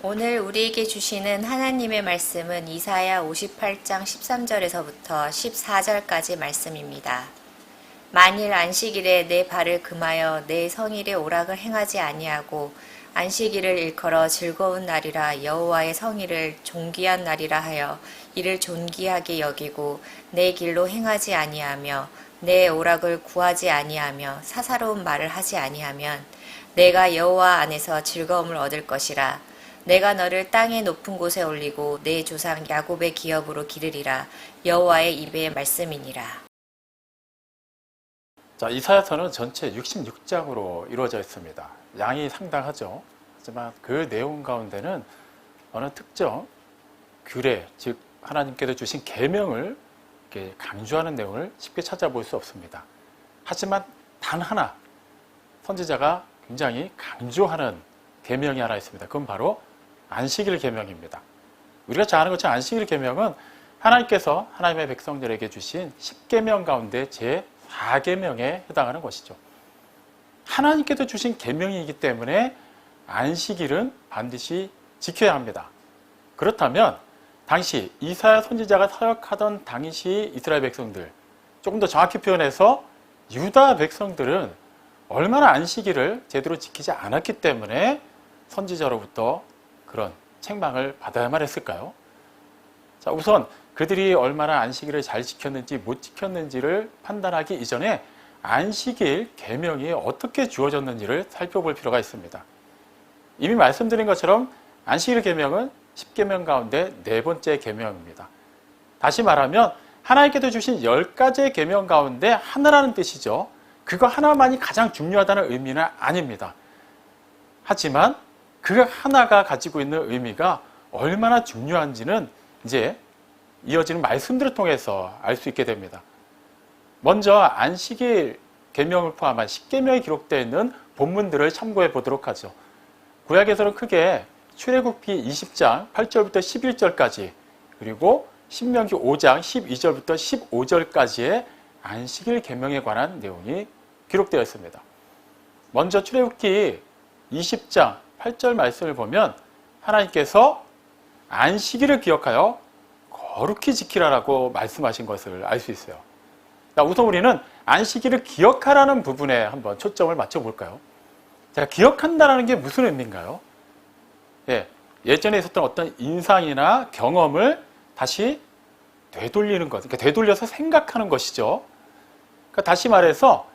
오늘 우리에게 주시는 하나님의 말씀은 이사야 58장 13절에서부터 14절까지 말씀입니다. 만일 안식일에 내 발을 금하여 내 성일의 오락을 행하지 아니하고 안식일을 일컬어 즐거운 날이라 여호와의 성일을 존귀한 날이라 하여 이를 존귀하게 여기고 내 길로 행하지 아니하며 내 오락을 구하지 아니하며 사사로운 말을 하지 아니하면 내가 여호와 안에서 즐거움을 얻을 것이라. 내가 너를 땅의 높은 곳에 올리고 내 조상 야곱의 기업으로 기르리라. 여호와의 입의 말씀이니라. 자, 이사야서는 전체 66장으로 이루어져 있습니다. 양이 상당하죠. 하지만 그 내용 가운데는 어느 특정 규례, 즉 하나님께서 주신 계명을 이렇게 강조하는 내용을 쉽게 찾아볼 수 없습니다. 하지만 단 하나 선지자가 굉장히 강조하는 계명이 하나 있습니다. 그건 바로 안식일 계명입니다. 우리가 잘 아는 것처럼 안식일 계명은 하나님께서 하나님의 백성들에게 주신 10계명 가운데 제4계명에 해당하는 것이죠. 하나님께서 주신 계명이기 때문에 안식일은 반드시 지켜야 합니다. 그렇다면 당시 이사야 선지자가 사역하던 당시 이스라엘 백성들, 조금 더 정확히 표현해서 유다 백성들은 얼마나 안식일을 제대로 지키지 않았기 때문에 선지자로부터 그런 책망을 받아야만 했을까요? 자, 우선 그들이 얼마나 안식일을 잘 지켰는지 못 지켰는지를 판단하기 이전에 안식일 계명이 어떻게 주어졌는지를 살펴볼 필요가 있습니다. 이미 말씀드린 것처럼 안식일 계명은 10계명 가운데 네 번째 계명입니다. 다시 말하면 하나님께서 주신 10가지의 계명 가운데 하나라는 뜻이죠. 그거 하나만이 가장 중요하다는 의미는 아닙니다. 하지만 그 하나가 가지고 있는 의미가 얼마나 중요한지는 이제 이어지는 말씀들을 통해서 알 수 있게 됩니다. 먼저 안식일 계명을 포함한 10계명이 기록되어 있는 본문들을 참고해 보도록 하죠. 구약에서는 크게 출애굽기 20장 8절부터 11절까지 그리고 신명기 5장 12절부터 15절까지의 안식일 계명에 관한 내용이 기록되어 있습니다. 먼저 출애굽기 20장 8절 말씀을 보면 하나님께서 안식일을 기억하여 거룩히 지키라라고 말씀하신 것을 알 수 있어요. 우선 우리는 안식일을 기억하라는 부분에 한번 초점을 맞춰볼까요? 자, 기억한다는 게 무슨 의미인가요? 예전에 있었던 어떤 인상이나 경험을 다시 되돌리는 것, 그러니까 되돌려서 생각하는 것이죠. 그러니까 다시 말해서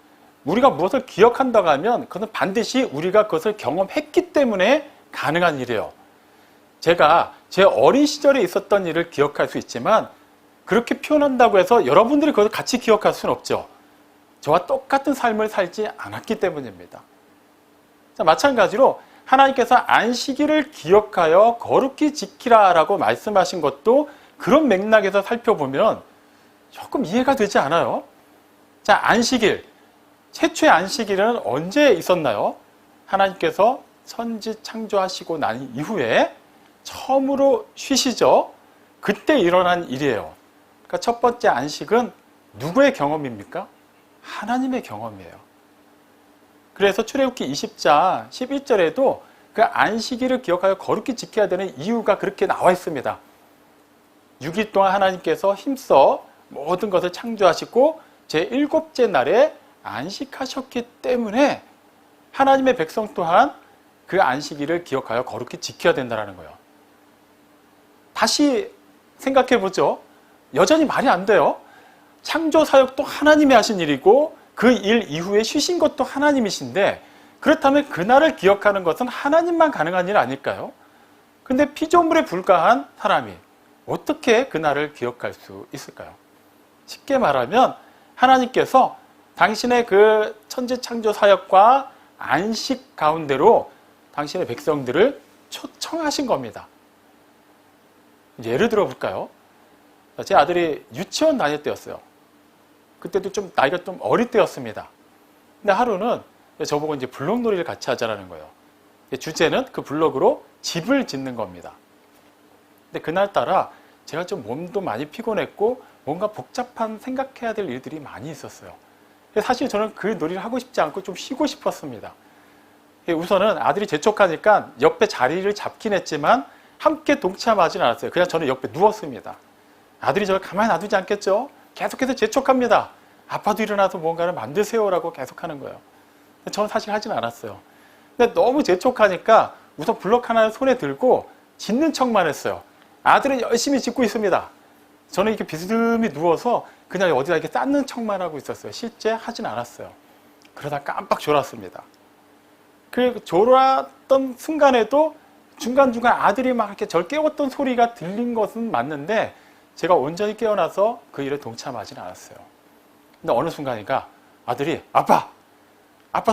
우리가 무엇을 기억한다고 하면 그것은 반드시 우리가 그것을 경험했기 때문에 가능한 일이에요. 제가 제 어린 시절에 있었던 일을 기억할 수 있지만 그렇게 표현한다고 해서 여러분들이 그것을 같이 기억할 수는 없죠. 저와 똑같은 삶을 살지 않았기 때문입니다. 자, 마찬가지로 하나님께서 안식일을 기억하여 거룩히 지키라라고 말씀하신 것도 그런 맥락에서 살펴보면 조금 이해가 되지 않아요? 자, 안식일. 최초의 안식일은 언제 있었나요? 하나님께서 천지 창조하시고 난 이후에 처음으로 쉬시죠. 그때 일어난 일이에요. 그러니까 첫 번째 안식은 누구의 경험입니까? 하나님의 경험이에요. 그래서 출애굽기 20장 11절에도 그 안식일을 기억하여 거룩히 지켜야 되는 이유가 그렇게 나와 있습니다. 6일 동안 하나님께서 힘써 모든 것을 창조하시고 제7째 날에 안식하셨기 때문에 하나님의 백성 또한 그 안식일을 기억하여 거룩히 지켜야 된다는 거예요. 다시 생각해 보죠. 여전히 말이 안 돼요. 창조 사역도 하나님이 하신 일이고 그 일 이후에 쉬신 것도 하나님이신데 그렇다면 그날을 기억하는 것은 하나님만 가능한 일 아닐까요? 근데 피조물에 불과한 사람이 어떻게 그날을 기억할 수 있을까요? 쉽게 말하면 하나님께서 당신의 그 천지 창조 사역과 안식 가운데로 당신의 백성들을 초청하신 겁니다. 예를 들어 볼까요? 제 아들이 유치원 다닐 때였어요. 그때도 좀 나이가 좀 어릴 때였습니다. 근데 하루는 저보고 이제 블록놀이를 같이 하자라는 거예요. 주제는 그 블록으로 집을 짓는 겁니다. 근데 그날따라 제가 좀 몸도 많이 피곤했고 뭔가 복잡한 생각해야 될 일들이 많이 있었어요. 사실 저는 그 놀이를 하고 싶지 않고 좀 쉬고 싶었습니다. 우선은 아들이 재촉하니까 옆에 자리를 잡긴 했지만 함께 동참하진 않았어요. 그냥 저는 옆에 누웠습니다. 아들이 저를 가만히 놔두지 않겠죠? 계속해서 재촉합니다. 아빠도 일어나서 뭔가를 만드세요라고 계속하는 거예요. 저는 사실 하진 않았어요. 근데 너무 재촉하니까 우선 블럭 하나를 손에 들고 짓는 척만 했어요. 아들은 열심히 짓고 있습니다. 저는 이렇게 비스듬히 누워서 그냥 어디다 이렇게 쌓는 척만 하고 있었어요. 실제 하진 않았어요. 그러다 깜빡 졸았습니다. 그 졸았던 순간에도 중간중간 아들이 막 이렇게 절 깨웠던 소리가 들린 것은 맞는데 제가 온전히 깨어나서 그 일에 동참하진 않았어요. 근데 어느 순간인가 아들이 아빠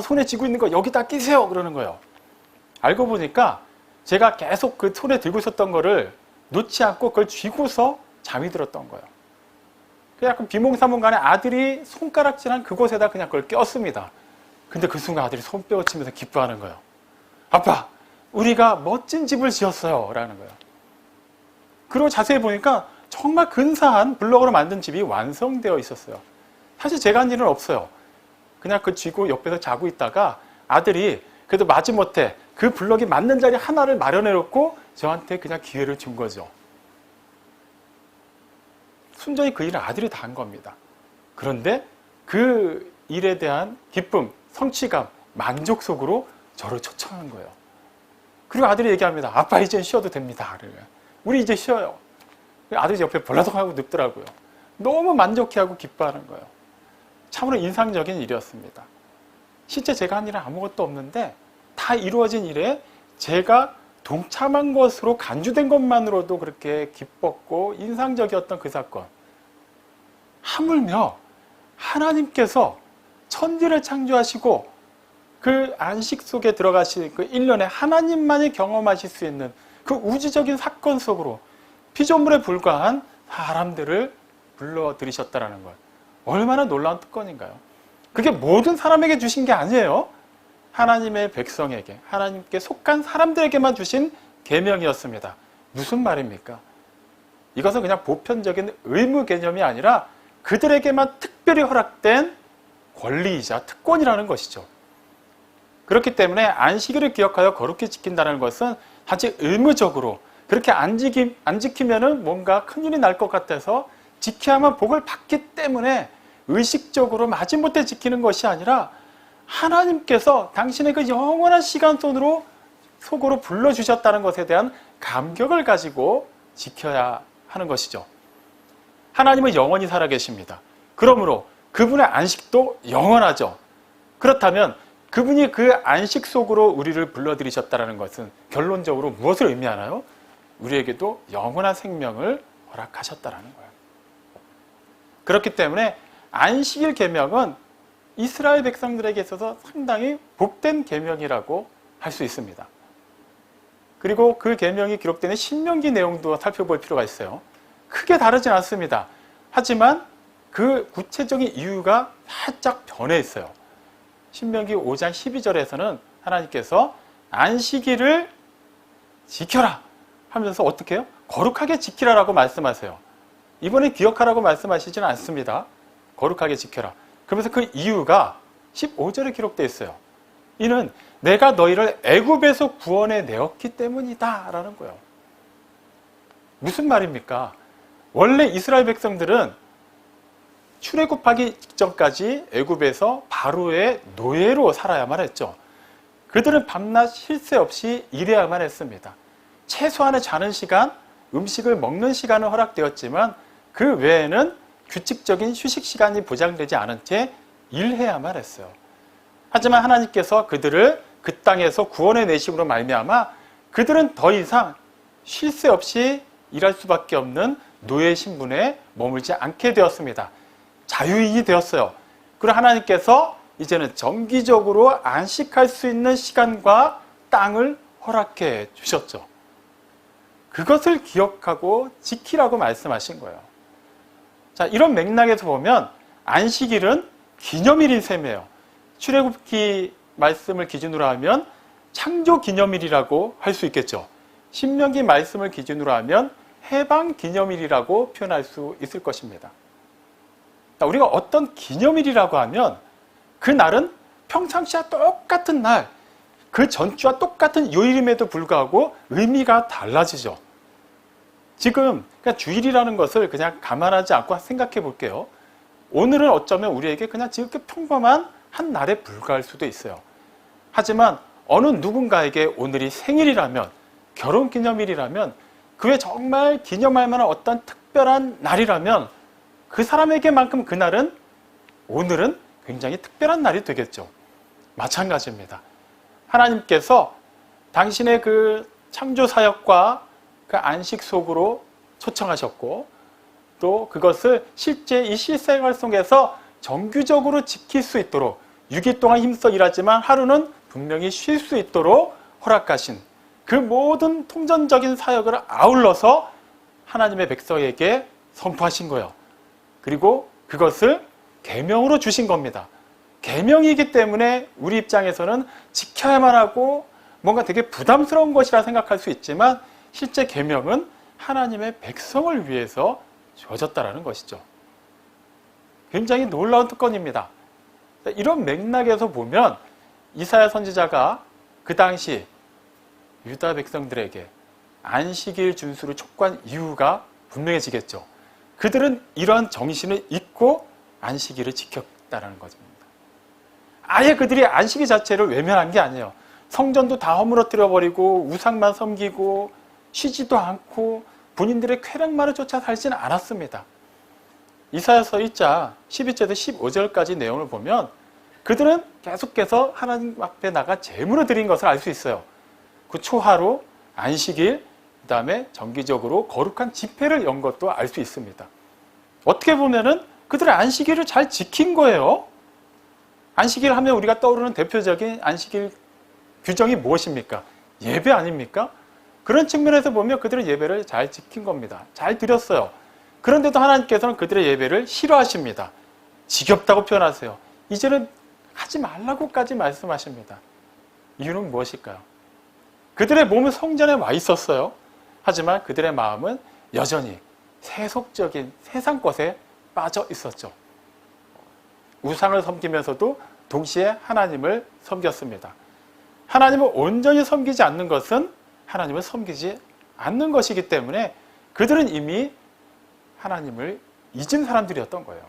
손에 쥐고 있는 거 여기다 끼세요 그러는 거예요. 알고 보니까 제가 계속 그 손에 들고 있었던 거를 놓지 않고 그걸 쥐고서 잠이 들었던 거예요. 약간 비몽사몽간에 아들이 손가락질한 그곳에다 그냥 그걸 꼈습니다. 근데 그 순간 아들이 손뼉을 치면서 기뻐하는 거예요. 아빠, 우리가 멋진 집을 지었어요 라는 거예요. 그리고 자세히 보니까 정말 근사한 블럭으로 만든 집이 완성되어 있었어요. 사실 제가 한 일은 없어요. 그냥 그 쥐고 옆에서 자고 있다가 아들이 그래도 마지못해 그 블럭이 맞는 자리 하나를 마련해 놓고 저한테 그냥 기회를 준 거죠. 순전히 그 일은 아들이 다 한 겁니다. 그런데 그 일에 대한 기쁨, 성취감, 만족 속으로 저를 초청한 거예요. 그리고 아들이 얘기합니다. 아빠 이제 쉬어도 됩니다. 우리 이제 쉬어요. 아들이 옆에 벌라덩하고 눕더라고요. 너무 만족해하고 기뻐하는 거예요. 참으로 인상적인 일이었습니다. 실제 제가 한 일은 아무것도 없는데 다 이루어진 일에 제가 동참한 것으로 간주된 것만으로도 그렇게 기뻤고 인상적이었던 그 사건. 하물며 하나님께서 천지를 창조하시고 그 안식 속에 들어가신 그 1년에 하나님만이 경험하실 수 있는 그 우주적인 사건 속으로 피조물에 불과한 사람들을 불러들이셨다는 것. 얼마나 놀라운 특권인가요? 그게 모든 사람에게 주신 게 아니에요. 하나님의 백성에게, 하나님께 속한 사람들에게만 주신 계명이었습니다. 무슨 말입니까? 이것은 그냥 보편적인 의무 개념이 아니라 그들에게만 특별히 허락된 권리이자 특권이라는 것이죠. 그렇기 때문에 안식일을 기억하여 거룩히 지킨다는 것은 단지 의무적으로 그렇게 안 지키면은 뭔가 큰일이 날 것 같아서 지켜야만 복을 받기 때문에 의식적으로 마지못해 지키는 것이 아니라 하나님께서 당신의 그 영원한 시간 속으로 불러주셨다는 것에 대한 감격을 가지고 지켜야 하는 것이죠. 하나님은 영원히 살아계십니다. 그러므로 그분의 안식도 영원하죠. 그렇다면 그분이 그 안식 속으로 우리를 불러들이셨다는 것은 결론적으로 무엇을 의미하나요? 우리에게도 영원한 생명을 허락하셨다는 거예요. 그렇기 때문에 안식일 계명은 이스라엘 백성들에게 있어서 상당히 복된 계명이라고 할 수 있습니다. 그리고 그 계명이 기록되는 신명기 내용도 살펴볼 필요가 있어요. 크게 다르진 않습니다. 하지만 그 구체적인 이유가 살짝 변해 있어요. 신명기 5장 12절에서는 하나님께서 안식일을 지켜라 하면서 어떻게 해요? 거룩하게 지키라라고 말씀하세요. 이번에 기억하라고 말씀하시지는 않습니다. 거룩하게 지켜라. 그러면서 그 이유가 15절에 기록되어 있어요. 이는 내가 너희를 애굽에서 구원해 내었기 때문이다 라는 거예요. 무슨 말입니까? 원래 이스라엘 백성들은 출애굽하기 직전까지 애굽에서 바로의 노예로 살아야만 했죠. 그들은 밤낮 쉴 새 없이 일해야만 했습니다. 최소한의 자는 시간, 음식을 먹는 시간은 허락되었지만 그 외에는 규칙적인 휴식 시간이 보장되지 않은 채 일해야만 했어요. 하지만 하나님께서 그들을 그 땅에서 구원해 내심으로 말미암아 그들은 더 이상 쉴 새 없이 일할 수밖에 없는 노예 신분에 머물지 않게 되었습니다. 자유인이 되었어요. 그리고 하나님께서 이제는 정기적으로 안식할 수 있는 시간과 땅을 허락해 주셨죠. 그것을 기억하고 지키라고 말씀하신 거예요. 자, 이런 맥락에서 보면 안식일은 기념일인 셈이에요. 출애굽기 말씀을 기준으로 하면 창조 기념일이라고 할 수 있겠죠. 신명기 말씀을 기준으로 하면 해방 기념일이라고 표현할 수 있을 것입니다. 우리가 어떤 기념일이라고 하면 그 날은 평상시와 똑같은 날, 그 전주와 똑같은 요일임에도 불구하고 의미가 달라지죠. 지금 그냥 주일이라는 것을 그냥 감안하지 않고 생각해 볼게요. 오늘은 어쩌면 우리에게 그냥 지극히 평범한 한 날에 불과할 수도 있어요. 하지만 어느 누군가에게 오늘이 생일이라면, 결혼기념일이라면, 그에 정말 기념할 만한 어떤 특별한 날이라면 그 사람에게만큼 그날은, 오늘은 굉장히 특별한 날이 되겠죠. 마찬가지입니다. 하나님께서 당신의 그 창조 사역과 그 안식 속으로 초청하셨고, 또 그것을 실제 이 실생활 속에서 정규적으로 지킬 수 있도록 6일 동안 힘써 일하지만 하루는 분명히 쉴 수 있도록 허락하신 그 모든 통전적인 사역을 아울러서 하나님의 백성에게 선포하신 거예요. 그리고 그것을 계명으로 주신 겁니다. 계명이기 때문에 우리 입장에서는 지켜야만 하고 뭔가 되게 부담스러운 것이라 생각할 수 있지만 실제 계명은 하나님의 백성을 위해서 주어졌다는 것이죠. 굉장히 놀라운 특권입니다. 이런 맥락에서 보면 이사야 선지자가 그 당시 유다 백성들에게 안식일 준수를 촉구한 이유가 분명해지겠죠. 그들은 이러한 정신을 잊고 안식일을 지켰다는 것입니다. 아예 그들이 안식일 자체를 외면한 게 아니에요. 성전도 다 허물어뜨려 버리고 우상만 섬기고 쉬지도 않고 본인들의 쾌락만을 쫓아 살지는 않았습니다. 이사야서 1장 12절에서 15절까지 내용을 보면 그들은 계속해서 하나님 앞에 나가 제물을 드린 것을 알 수 있어요. 그 초하루, 안식일, 그 다음에 정기적으로 거룩한 집회를 연 것도 알 수 있습니다. 어떻게 보면은 그들의 안식일을 잘 지킨 거예요. 안식일 하면 우리가 떠오르는 대표적인 안식일 규정이 무엇입니까? 예배 아닙니까? 그런 측면에서 보면 그들의 예배를 잘 지킨 겁니다. 잘 드렸어요. 그런데도 하나님께서는 그들의 예배를 싫어하십니다. 지겹다고 표현하세요. 이제는 하지 말라고까지 말씀하십니다. 이유는 무엇일까요? 그들의 몸은 성전에 와 있었어요. 하지만 그들의 마음은 여전히 세속적인 세상 것에 빠져 있었죠. 우상을 섬기면서도 동시에 하나님을 섬겼습니다. 하나님을 온전히 섬기지 않는 것은 하나님을 섬기지 않는 것이기 때문에 그들은 이미 하나님을 잊은 사람들이었던 거예요.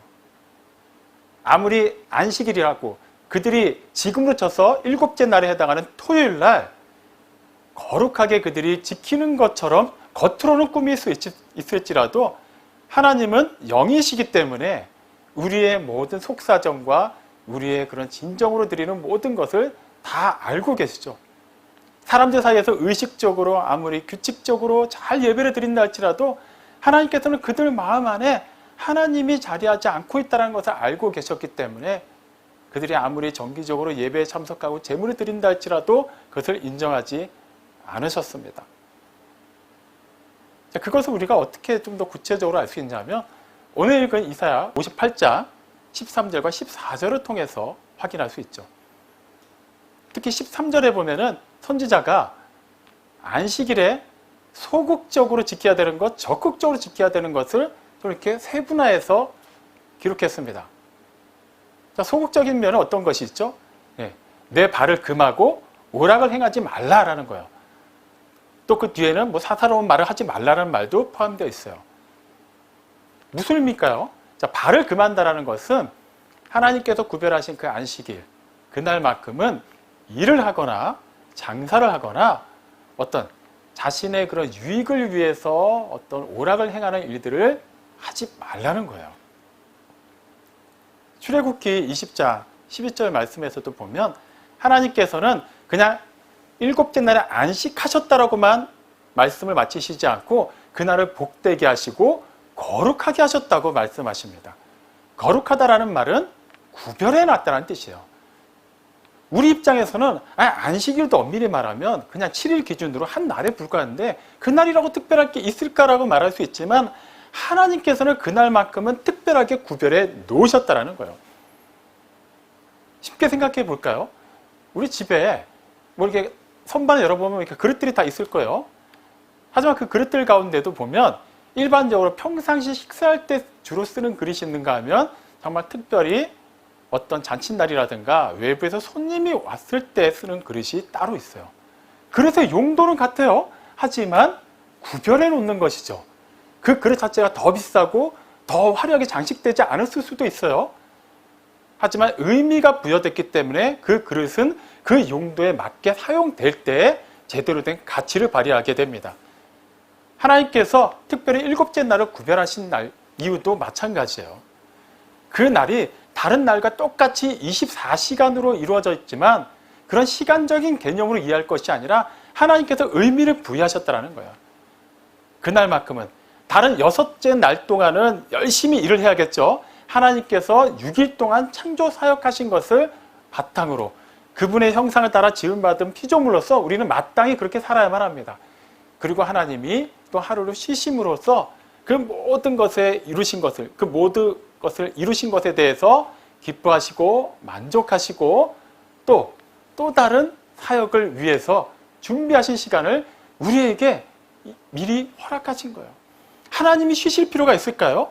아무리 안식일이라고 그들이 지금으로 쳐서 7째 날에 해당하는 토요일 날 거룩하게 그들이 지키는 것처럼 겉으로는 꾸밀 수 있을지라도 하나님은 영이시기 때문에 우리의 모든 속사정과 우리의 그런 진정으로 드리는 모든 것을 다 알고 계시죠. 사람들 사이에서 의식적으로 아무리 규칙적으로 잘 예배를 드린다 할지라도 하나님께서는 그들 마음 안에 하나님이 자리하지 않고 있다는 것을 알고 계셨기 때문에 그들이 아무리 정기적으로 예배에 참석하고 제물을 드린다 할지라도 그것을 인정하지 않으셨습니다. 그것을 우리가 어떻게 좀 더 구체적으로 알 수 있냐면 오늘 읽은 이사야 58장 13절과 14절을 통해서 확인할 수 있죠. 특히 13절에 보면은 선지자가 안식일에 소극적으로 지켜야 되는 것, 적극적으로 지켜야 되는 것을 좀 이렇게 세분화해서 기록했습니다. 자, 소극적인 면은 어떤 것이 있죠? 내 발을 금하고 오락을 행하지 말라라는 거예요. 또 그 뒤에는 뭐 사사로운 말을 하지 말라는 말도 포함되어 있어요. 무슨 의미일까요? 자, 발을 금한다라는 것은 하나님께서 구별하신 그 안식일, 그날만큼은 일을 하거나 장사를 하거나 어떤 자신의 그런 유익을 위해서 어떤 오락을 행하는 일들을 하지 말라는 거예요. 출애굽기 20장 12절 말씀에서도 보면 하나님께서는 그냥 7째 날에 안식하셨다라고만 말씀을 마치시지 않고 그날을 복되게 하시고 거룩하게 하셨다고 말씀하십니다. 거룩하다라는 말은 구별해 놨다는 뜻이에요. 우리 입장에서는 안식일도 엄밀히 말하면 그냥 7일 기준으로 한 날에 불과한데 그날이라고 특별할 게 있을까라고 말할 수 있지만 하나님께서는 그날만큼은 특별하게 구별해 놓으셨다는 거예요. 쉽게 생각해 볼까요? 우리 집에 뭐 이렇게 선반을 열어보면 이렇게 그릇들이 다 있을 거예요. 하지만 그 그릇들 가운데도 보면 일반적으로 평상시 식사할 때 주로 쓰는 그릇이 있는가 하면 정말 특별히 어떤 잔칫날이라든가 외부에서 손님이 왔을 때 쓰는 그릇이 따로 있어요. 그래서 용도는 같아요. 하지만 구별해 놓는 것이죠. 그 그릇 자체가 더 비싸고 더 화려하게 장식되지 않았을 수도 있어요. 하지만 의미가 부여됐기 때문에 그 그릇은 그 용도에 맞게 사용될 때 제대로 된 가치를 발휘하게 됩니다. 하나님께서 특별히 일곱째 날을 구별하신 날 이유도 마찬가지예요. 그 날이 다른 날과 똑같이 24시간으로 이루어져 있지만 그런 시간적인 개념으로 이해할 것이 아니라 하나님께서 의미를 부여하셨다는 거예요. 그날만큼은 다른 6째 날 동안은 열심히 일을 해야겠죠. 하나님께서 6일 동안 창조 사역하신 것을 바탕으로 그분의 형상을 따라 지음받은 피조물로서 우리는 마땅히 그렇게 살아야만 합니다. 그리고 하나님이 또 하루를 쉬심으로써 그 모든 것에 이루신 것을, 그 모든 것을 이루신 것에 대해서 기뻐하시고 만족하시고 또 다른 사역을 위해서 준비하신 시간을 우리에게 미리 허락하신 거예요. 하나님이 쉬실 필요가 있을까요?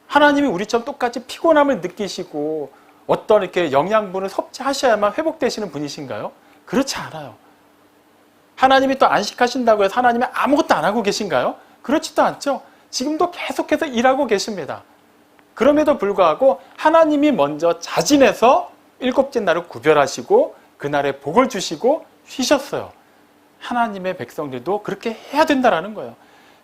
하나님이 우리처럼 똑같이 피곤함을 느끼시고 어떤 이렇게 영양분을 섭취하셔야만 회복되시는 분이신가요? 그렇지 않아요. 하나님이 또 안식하신다고 해서 하나님이 아무것도 안 하고 계신가요? 그렇지도 않죠. 지금도 계속해서 일하고 계십니다. 그럼에도 불구하고 하나님이 먼저 자진해서 일곱째 날을 구별하시고 그날에 복을 주시고 쉬셨어요. 하나님의 백성들도 그렇게 해야 된다는 거예요.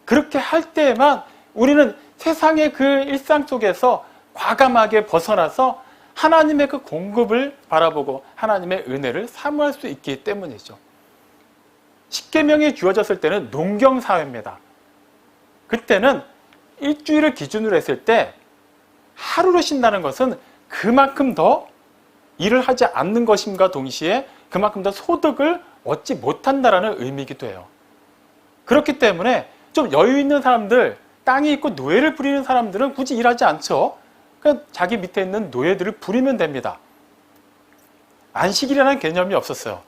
그렇게 할 때에만 우리는 세상의 그 일상 속에서 과감하게 벗어나서 하나님의 그 공급을 바라보고 하나님의 은혜를 사모할 수 있기 때문이죠. 십계명이 주어졌을 때는 농경사회입니다. 그때는 일주일을 기준으로 했을 때 하루를 쉰다는 것은 그만큼 더 일을 하지 않는 것임과 동시에 그만큼 더 소득을 얻지 못한다는 의미이기도 해요. 그렇기 때문에 좀 여유 있는 사람들, 땅이 있고 노예를 부리는 사람들은 굳이 일하지 않죠. 그냥 자기 밑에 있는 노예들을 부리면 됩니다. 안식일이라는 개념이 없었어요.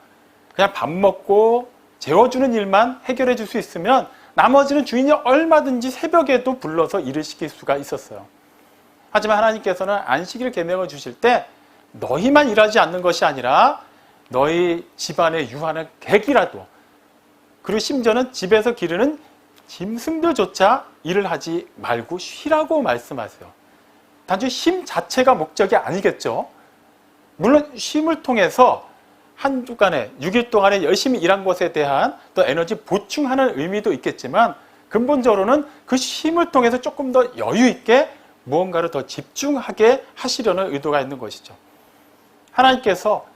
그냥 밥 먹고 재워주는 일만 해결해 줄 수 있으면 나머지는 주인이 얼마든지 새벽에도 불러서 일을 시킬 수가 있었어요. 하지만 하나님께서는 안식일 계명을 주실 때 너희만 일하지 않는 것이 아니라 너희 집안에 유하는 객이라도 그리고 심지어는 집에서 기르는 짐승들조차 일을 하지 말고 쉬라고 말씀하세요. 단지 쉼 자체가 목적이 아니겠죠. 물론 쉼을 통해서 한 주간에 6일 동안에 열심히 일한 것에 대한 또 에너지 보충하는 의미도 있겠지만 근본적으로는 그 쉼을 통해서 조금 더 여유 있게 무언가를 더 집중하게 하시려는 의도가 있는 것이죠. 하나님께서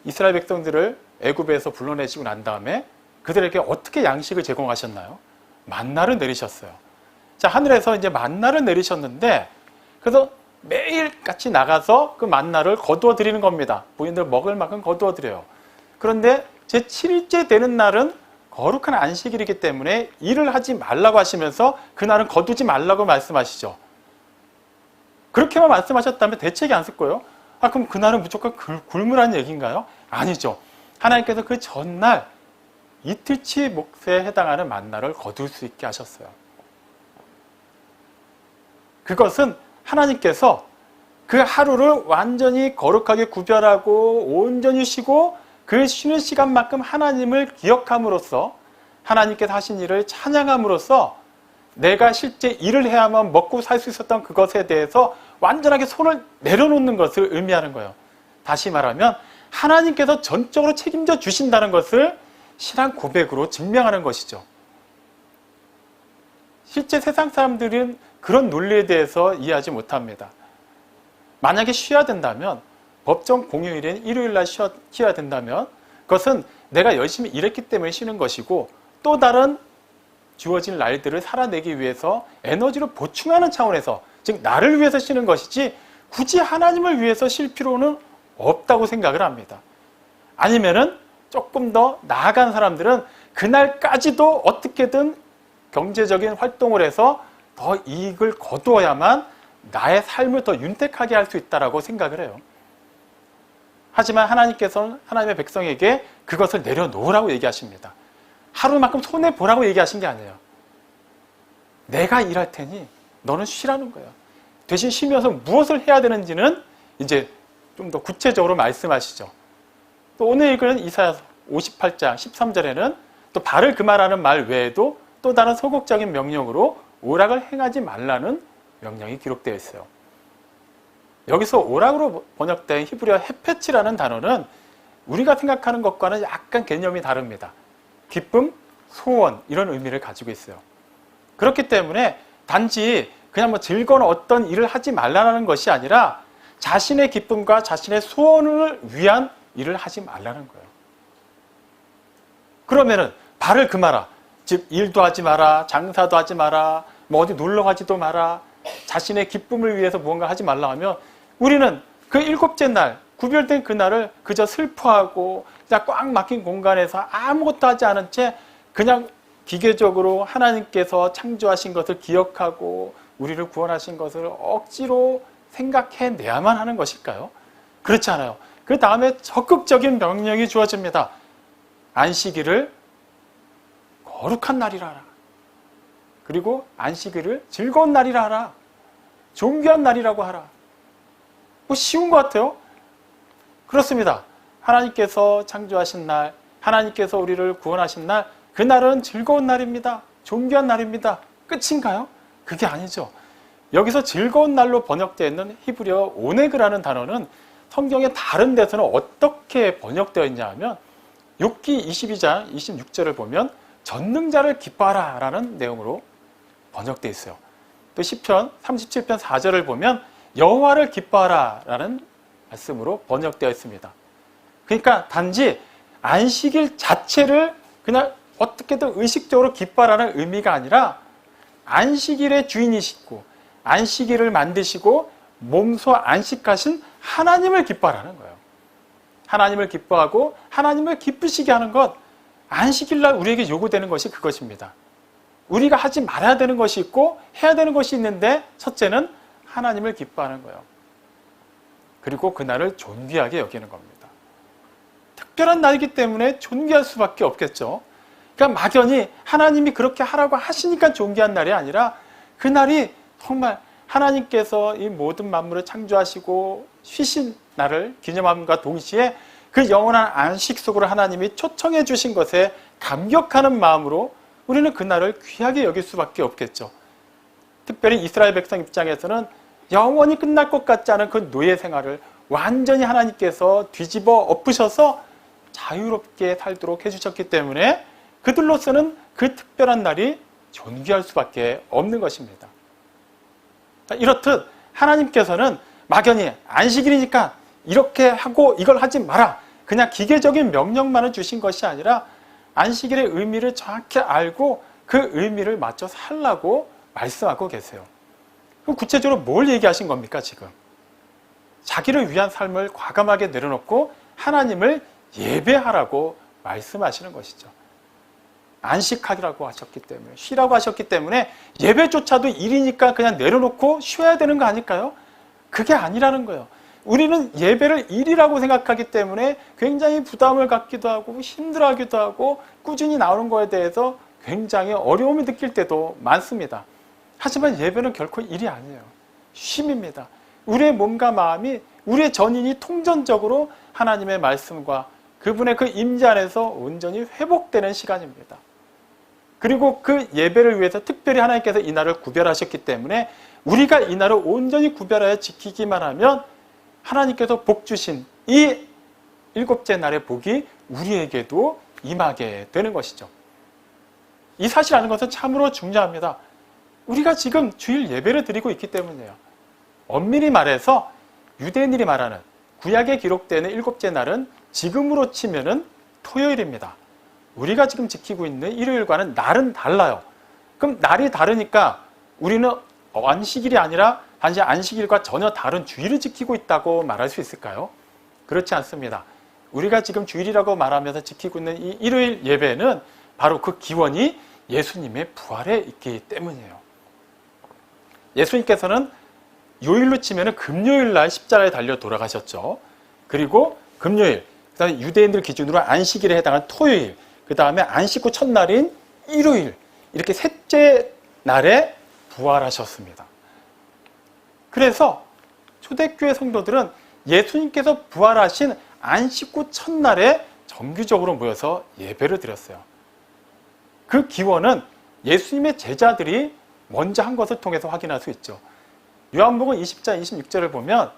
이스라엘 백성들을 애굽에서 불러내시고 난 다음에 그들에게 어떻게 양식을 제공하셨나요? 만나를 내리셨어요. 자, 하늘에서 이제 만나를 내리셨는데 그래서 매일 같이 나가서 그 만나를 거두어 드리는 겁니다. 부인들 먹을 만큼 거두어 드려요. 그런데 제 7일째 되는 날은 거룩한 안식일이기 때문에 일을 하지 말라고 하시면서 그날은 거두지 말라고 말씀하시죠. 그렇게만 말씀하셨다면 대책이 안 쓸 거예요. 그럼 그날은 무조건 굶으라는 얘기인가요? 아니죠. 하나님께서 그 전날 이틀치 몫에 해당하는 만나를 거둘 수 있게 하셨어요. 그것은 하나님께서 그 하루를 완전히 거룩하게 구별하고 온전히 쉬고 그 쉬는 시간만큼 하나님을 기억함으로써 하나님께서 하신 일을 찬양함으로써 내가 실제 일을 해야만 먹고 살 수 있었던 그것에 대해서 완전하게 손을 내려놓는 것을 의미하는 거예요. 다시 말하면 하나님께서 전적으로 책임져 주신다는 것을 신앙 고백으로 증명하는 것이죠. 실제 세상 사람들은 그런 논리에 대해서 이해하지 못합니다. 만약에 쉬어야 된다면 법정 공휴일인 일요일날 쉬어야 된다면 그것은 내가 열심히 일했기 때문에 쉬는 것이고 또 다른 주어진 날들을 살아내기 위해서 에너지를 보충하는 차원에서 즉 나를 위해서 쉬는 것이지 굳이 하나님을 위해서 쉴 필요는 없다고 생각을 합니다. 아니면은 조금 더 나아간 사람들은 그날까지도 어떻게든 경제적인 활동을 해서 더 이익을 거두어야만 나의 삶을 더 윤택하게 할 수 있다고 생각을 해요. 하지만 하나님께서는 하나님의 백성에게 그것을 내려놓으라고 얘기하십니다. 하루만큼 손해보라고 얘기하신 게 아니에요. 내가 일할 테니 너는 쉬라는 거예요. 대신 쉬면서 무엇을 해야 되는지는 이제 좀 더 구체적으로 말씀하시죠. 또 오늘 읽은 이사야 58장 13절에는 또 발을 금하라는 말 외에도 또 다른 소극적인 명령으로 오락을 행하지 말라는 명령이 기록되어 있어요. 여기서 오락으로 번역된 히브리어 헤페치라는 단어는 우리가 생각하는 것과는 약간 개념이 다릅니다. 기쁨, 소원 이런 의미를 가지고 있어요. 그렇기 때문에 단지 그냥 뭐 즐거운 어떤 일을 하지 말라는 것이 아니라 자신의 기쁨과 자신의 소원을 위한 일을 하지 말라는 거예요. 그러면은 발을 금하라. 즉 일도 하지 마라, 장사도 하지 마라, 뭐 어디 놀러 가지도 마라, 자신의 기쁨을 위해서 무언가 하지 말라 하면 우리는 그 일곱째 날, 구별된 그날을 그저 슬퍼하고 그냥 꽉 막힌 공간에서 아무것도 하지 않은 채 그냥 기계적으로 하나님께서 창조하신 것을 기억하고 우리를 구원하신 것을 억지로 생각해내야만 하는 것일까요? 그렇지 않아요. 그 다음에 적극적인 명령이 주어집니다. 안식일을 거룩한 날이라 하라. 그리고 안식일을 즐거운 날이라 하라. 존귀한 날이라고 하라. 뭐 쉬운 것 같아요? 그렇습니다. 하나님께서 창조하신 날, 하나님께서 우리를 구원하신 날, 그날은 즐거운 날입니다. 존귀한 날입니다. 끝인가요? 그게 아니죠. 여기서 즐거운 날로 번역되어 있는 히브리어 오네그라는 단어는 성경의 다른 데서는 어떻게 번역되어 있냐 하면 욥기 22장 26절을 보면 전능자를 기뻐하라 라는 내용으로 번역되어 있어요. 또 시편 37편 4절을 보면 여호와를 기뻐하라 라는 말씀으로 번역되어 있습니다. 그러니까 단지 안식일 자체를 그냥 어떻게든 의식적으로 기뻐하라는 의미가 아니라 안식일의 주인이시고 안식일을 만드시고 몸소 안식하신 하나님을 기뻐하라는 거예요. 하나님을 기뻐하고 하나님을 기쁘시게 하는 것, 안식일날 우리에게 요구되는 것이 그것입니다. 우리가 하지 말아야 되는 것이 있고 해야 되는 것이 있는데 첫째는 하나님을 기뻐하는 거예요. 그리고 그날을 존귀하게 여기는 겁니다. 특별한 날이기 때문에 존귀할 수밖에 없겠죠. 그러니까 막연히 하나님이 그렇게 하라고 하시니까 존귀한 날이 아니라 그날이 정말 하나님께서 이 모든 만물을 창조하시고 쉬신 날을 기념함과 동시에 그 영원한 안식 속으로 하나님이 초청해 주신 것에 감격하는 마음으로 우리는 그날을 귀하게 여길 수밖에 없겠죠. 특별히 이스라엘 백성 입장에서는 영원히 끝날 것 같지 않은 그 노예 생활을 완전히 하나님께서 뒤집어 엎으셔서 자유롭게 살도록 해주셨기 때문에 그들로서는 그 특별한 날이 존귀할 수밖에 없는 것입니다. 이렇듯 하나님께서는 막연히 안식일이니까 이렇게 하고 이걸 하지 마라. 그냥 기계적인 명령만을 주신 것이 아니라 안식일의 의미를 정확히 알고 그 의미를 맞춰 살라고 말씀하고 계세요. 그럼 구체적으로 뭘 얘기하신 겁니까, 지금? 자기를 위한 삶을 과감하게 내려놓고 하나님을 예배하라고 말씀하시는 것이죠. 안식하라고 하셨기 때문에, 쉬라고 하셨기 때문에 예배조차도 일이니까 그냥 내려놓고 쉬어야 되는 거 아닐까요? 그게 아니라는 거예요. 우리는 예배를 일이라고 생각하기 때문에 굉장히 부담을 갖기도 하고 힘들어하기도 하고 꾸준히 나오는 거에 대해서 굉장히 어려움을 느낄 때도 많습니다. 하지만 예배는 결코 일이 아니에요. 쉼입니다. 우리의 몸과 마음이, 우리의 전인이 통전적으로 하나님의 말씀과 그분의 그 임재 안에서 온전히 회복되는 시간입니다. 그리고 그 예배를 위해서 특별히 하나님께서 이 날을 구별하셨기 때문에 우리가 이 날을 온전히 구별하여 지키기만 하면 하나님께서 복 주신 이 일곱째 날의 복이 우리에게도 임하게 되는 것이죠. 이 사실 아는 것은 참으로 중요합니다. 우리가 지금 주일 예배를 드리고 있기 때문이에요. 엄밀히 말해서 유대인들이 말하는 구약에 기록되는 일곱째 날은 지금으로 치면은 토요일입니다. 우리가 지금 지키고 있는 일요일과는 날은 달라요. 그럼 날이 다르니까 우리는 안식일이 아니라 단지 안식일과 전혀 다른 주일을 지키고 있다고 말할 수 있을까요? 그렇지 않습니다. 우리가 지금 주일이라고 말하면서 지키고 있는 이 일요일 예배는 바로 그 기원이 예수님의 부활에 있기 때문이에요. 예수님께서는 요일로 치면 금요일 날 십자가에 달려 돌아가셨죠. 그리고 금요일, 그다음에 유대인들 기준으로 안식일에 해당하는 토요일, 그 다음에 안식 후 첫날인 일요일, 이렇게 셋째 날에 부활하셨습니다. 그래서 초대교회 성도들은 예수님께서 부활하신 안식 후 첫날에 정기적으로 모여서 예배를 드렸어요. 그 기원은 예수님의 제자들이 먼저 한 것을 통해서 확인할 수 있죠. 요한복음 20장 26절을 보면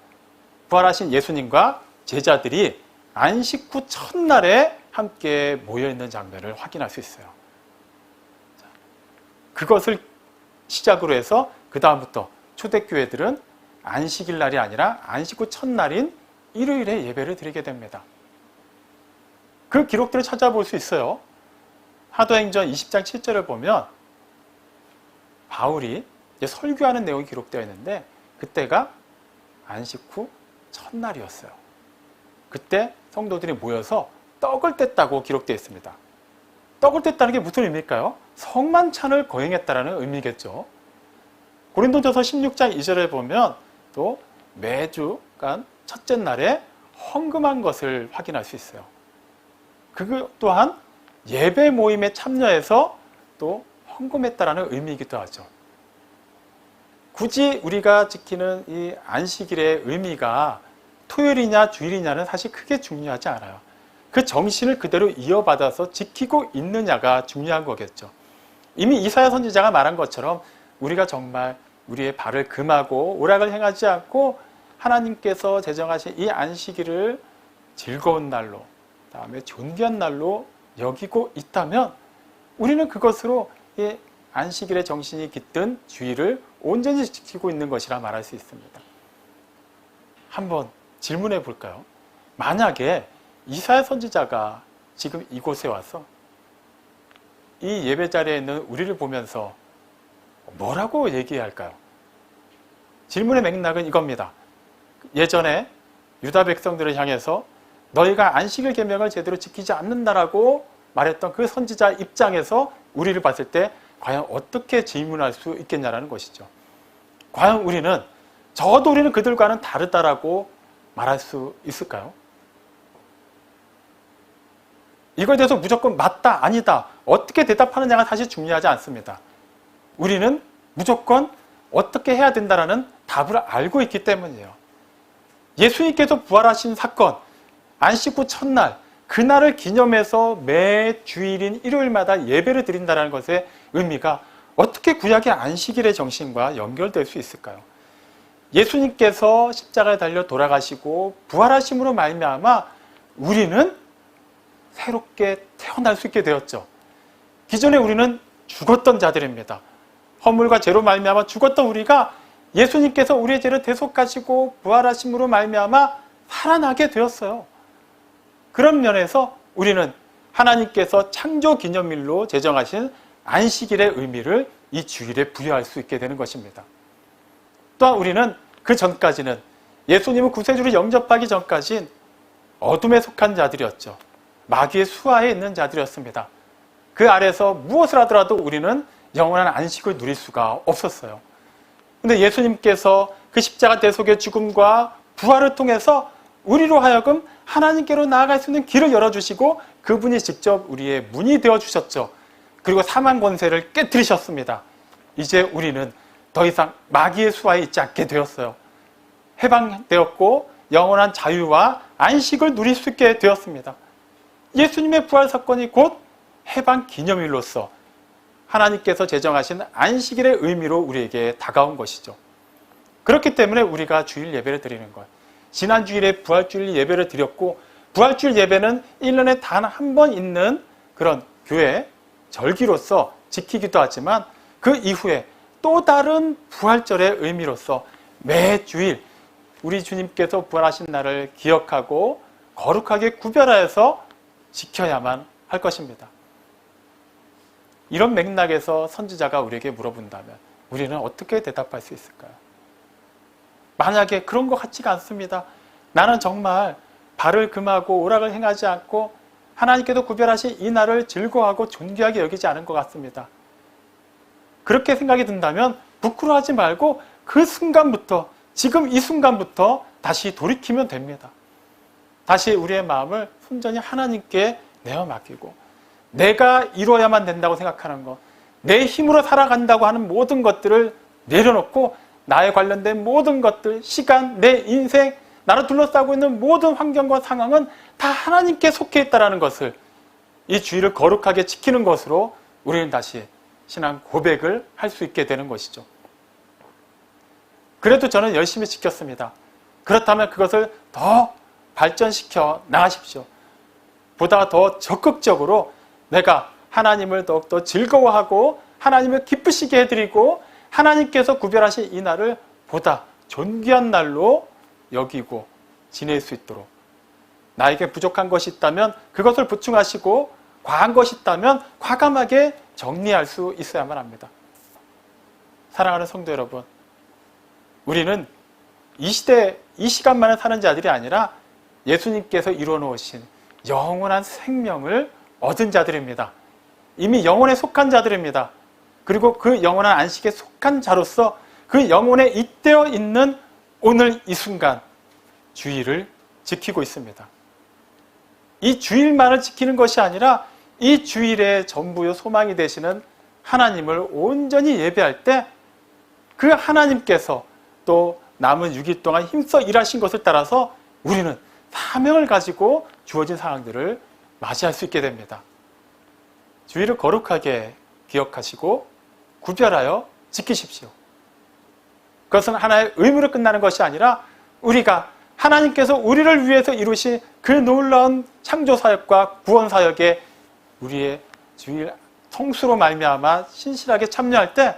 부활하신 예수님과 제자들이 안식 후 첫날에 함께 모여있는 장면을 확인할 수 있어요. 그것을 시작으로 해서 그 다음부터 초대교회들은 안식일 날이 아니라 안식 후 첫날인 일요일에 예배를 드리게 됩니다. 그 기록들을 찾아볼 수 있어요. 사도행전 20장 7절을 보면 바울이 설교하는 내용이 기록되어 있는데 그때가 안식 후 첫날이었어요. 그때 성도들이 모여서 떡을 뗐다고 기록되어 있습니다. 떡을 뗐다는 게 무슨 의미일까요? 성만찬을 거행했다는 의미겠죠. 고린도전서 16장 2절에 보면 또 매주간 첫째 날에 헌금한 것을 확인할 수 있어요. 그것 또한 예배 모임에 참여해서 또 헌금했다라는 의미이기도 하죠. 굳이 우리가 지키는 이 안식일의 의미가 토요일이냐 주일이냐는 사실 크게 중요하지 않아요. 그 정신을 그대로 이어받아서 지키고 있느냐가 중요한 거겠죠. 이미 이사야 선지자가 말한 것처럼 우리가 정말 우리의 발을 금하고 오락을 행하지 않고 하나님께서 제정하신 이 안식일을 즐거운 날로, 다음에 존귀한 날로 여기고 있다면 우리는 그것으로 이 안식일의 정신이 깃든 주의를 온전히 지키고 있는 것이라 말할 수 있습니다. 한번 질문해 볼까요? 만약에 이사야 선지자가 지금 이곳에 와서 이 예배 자리에 있는 우리를 보면서 뭐라고 얘기해야 할까요? 질문의 맥락은 이겁니다. 예전에 유다 백성들을 향해서 너희가 안식일 계명을 제대로 지키지 않는다라고 말했던 그 선지자 입장에서 우리를 봤을 때 과연 어떻게 질문할 수 있겠냐라는 것이죠. 과연 우리는 적어도 우리는 그들과는 다르다라고 말할 수 있을까요? 이거에 대해서 무조건 맞다, 아니다, 어떻게 대답하느냐가 사실 중요하지 않습니다. 우리는 무조건 어떻게 해야 된다라는 답을 알고 있기 때문이에요. 예수님께서 부활하신 사건, 안식 후 첫날, 그날을 기념해서 매 주일인 일요일마다 예배를 드린다는 것의 의미가 어떻게 구약의 안식일의 정신과 연결될 수 있을까요? 예수님께서 십자가에 달려 돌아가시고 부활하심으로 말미암아 우리는 새롭게 태어날 수 있게 되었죠. 기존에 우리는 죽었던 자들입니다. 허물과 죄로 말미암아 죽었던 우리가 예수님께서 우리의 죄를 대속하시고 부활하심으로 말미암아 살아나게 되었어요. 그런 면에서 우리는 하나님께서 창조 기념일로 제정하신 안식일의 의미를 이 주일에 부여할 수 있게 되는 것입니다. 또한 우리는 그 전까지는 예수님을 구세주로 영접하기 전까지는 어둠에 속한 자들이었죠. 마귀의 수하에 있는 자들이었습니다. 그 아래서 무엇을 하더라도 우리는 영원한 안식을 누릴 수가 없었어요. 그런데 예수님께서 그 십자가 대속의 죽음과 부활을 통해서 우리로 하여금 하나님께로 나아갈 수 있는 길을 열어주시고 그분이 직접 우리의 문이 되어주셨죠. 그리고 사망 권세를 깨뜨리셨습니다. 이제 우리는 더 이상 마귀의 수하에 있지 않게 되었어요. 해방되었고 영원한 자유와 안식을 누릴 수 있게 되었습니다. 예수님의 부활 사건이 곧 해방 기념일로서 하나님께서 제정하신 안식일의 의미로 우리에게 다가온 것이죠. 그렇기 때문에 우리가 주일 예배를 드리는 것. 지난 주일에 부활주일 예배를 드렸고 부활주일 예배는 1년에 단 한 번 있는 그런 교회 절기로서 지키기도 하지만 그 이후에 또 다른 부활절의 의미로서 매 주일 우리 주님께서 부활하신 날을 기억하고 거룩하게 구별하여서 지켜야만 할 것입니다. 이런 맥락에서 선지자가 우리에게 물어본다면 우리는 어떻게 대답할 수 있을까요? 만약에 그런 것 같지가 않습니다. 나는 정말 발을 금하고 오락을 행하지 않고 하나님께서 구별하신 이 날을 즐거워하고 존귀하게 여기지 않은 것 같습니다. 그렇게 생각이 든다면 부끄러워하지 말고 그 순간부터, 지금 이 순간부터 다시 돌이키면 됩니다. 다시 우리의 마음을 순전히 하나님께 내어 맡기고 내가 이루어야만 된다고 생각하는 것, 내 힘으로 살아간다고 하는 모든 것들을 내려놓고 나에 관련된 모든 것들, 시간, 내 인생, 나를 둘러싸고 있는 모든 환경과 상황은 다 하나님께 속해 있다는 것을, 이 주의를 거룩하게 지키는 것으로 우리는 다시 신앙 고백을 할 수 있게 되는 것이죠. 그래도 저는 열심히 지켰습니다. 그렇다면 그것을 더 발전시켜 나가십시오. 보다 더 적극적으로 내가 하나님을 더욱더 즐거워하고 하나님을 기쁘시게 해드리고 하나님께서 구별하신 이 날을 보다 존귀한 날로 여기고 지낼 수 있도록, 나에게 부족한 것이 있다면 그것을 보충하시고 과한 것이 있다면 과감하게 정리할 수 있어야만 합니다. 사랑하는 성도 여러분, 우리는 이 시대, 이 시간만을 사는 자들이 아니라 예수님께서 이루어 놓으신 영원한 생명을 얻은 자들입니다. 이미 영혼에 속한 자들입니다. 그리고 그 영원한 안식에 속한 자로서 그 영혼에 잇대어 있는 오늘 이 순간 주일을 지키고 있습니다. 이 주일만을 지키는 것이 아니라 이 주일의 전부요 소망이 되시는 하나님을 온전히 예배할 때 그 하나님께서 또 남은 6일 동안 힘써 일하신 것을 따라서 우리는 사명을 가지고 주어진 상황들을 맞이할 수 있게 됩니다. 주일을 거룩하게 기억하시고 구별하여 지키십시오. 그것은 하나의 의무로 끝나는 것이 아니라 우리가 하나님께서 우리를 위해서 이루신 그 놀라운 창조사역과 구원사역에 우리의 주일 성수로 말미암아 신실하게 참여할 때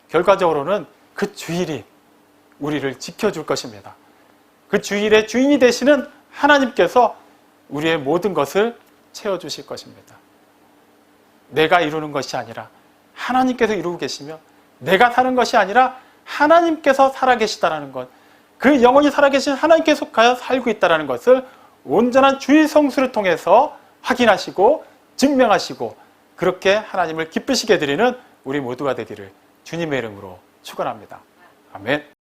결과적으로는 그 주일이 우리를 지켜줄 것입니다. 그 주일의 주인이 되시는 하나님께서 우리의 모든 것을 채워주실 것입니다. 내가 이루는 것이 아니라 하나님께서 이루고 계시며 내가 사는 것이 아니라 하나님께서 살아계시다라는 것, 그 영원히 살아계신 하나님께 속하여 살고 있다는 것을 온전한 주일 성수를 통해서 확인하시고 증명하시고 그렇게 하나님을 기쁘시게 드리는 우리 모두가 되기를 주님의 이름으로 축원합니다. 아멘.